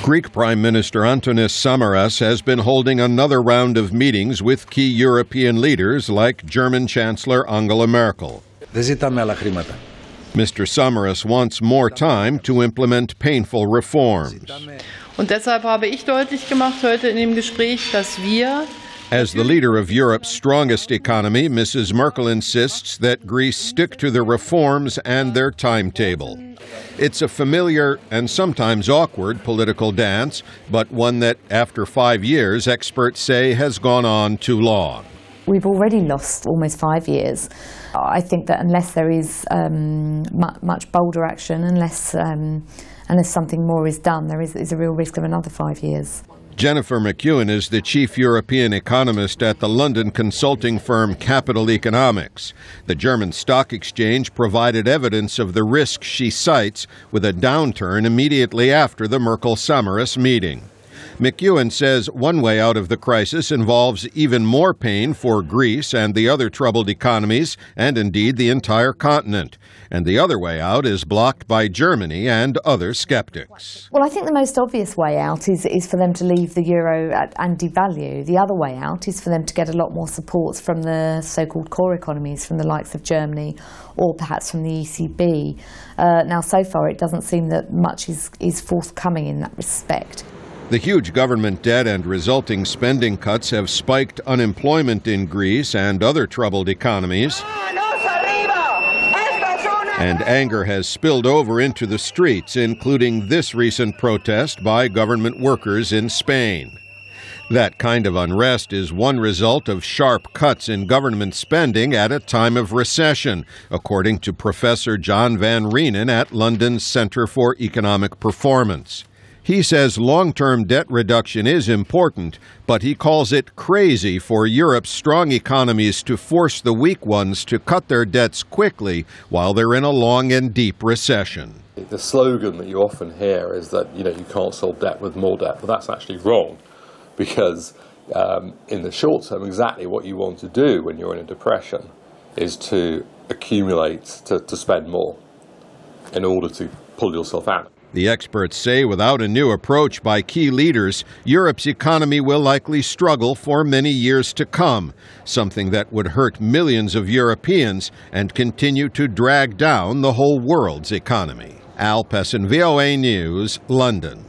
Greek Prime Minister Antonis Samaras has been holding another round of meetings with key European leaders like German Chancellor Angela Merkel. Mr. Samaras wants more time to implement painful reforms. Und deshalb habe ich deutlich gemacht heute in dem Gespräch, dass wir As the leader of Europe's strongest economy, Mrs. Merkel insists that Greece stick to the reforms and their timetable. It's a familiar and sometimes awkward political dance, but one that, after 5 years, experts say has gone on too long. We've already lost almost 5 years. I think that unless there is much bolder action, unless something more is done, there is a real risk of another 5 years. Jennifer McEwen is the chief European economist at the London consulting firm Capital Economics. The German stock exchange provided evidence of the risk she cites with a downturn immediately after the Merkel-Samaras meeting. McEwen says one way out of the crisis involves even more pain for Greece and the other troubled economies, and indeed the entire continent. And the other way out is blocked by Germany and other skeptics. Well, I think the most obvious way out is for them to leave the euro and devalue. The other way out is for them to get a lot more support from the so-called core economies, from the likes of Germany or perhaps from the ECB. Now, so far, it doesn't seem that much is forthcoming in that respect. The huge government debt and resulting spending cuts have spiked unemployment in Greece and other troubled economies. And anger has spilled over into the streets, including this recent protest by government workers in Spain. That kind of unrest is one result of sharp cuts in government spending at a time of recession, according to Professor John van Reenen at London's Centre for Economic Performance. He says long-term debt reduction is important, but he calls it crazy for Europe's strong economies to force the weak ones to cut their debts quickly while they're in a long and deep recession. The slogan that you often hear is that, you can't solve debt with more debt, but that's actually wrong, because in the short term, exactly what you want to do when you're in a depression is to accumulate, to spend more in order to pull yourself out. The experts say without a new approach by key leaders, Europe's economy will likely struggle for many years to come, something that would hurt millions of Europeans and continue to drag down the whole world's economy. Pessin, VOA News, London.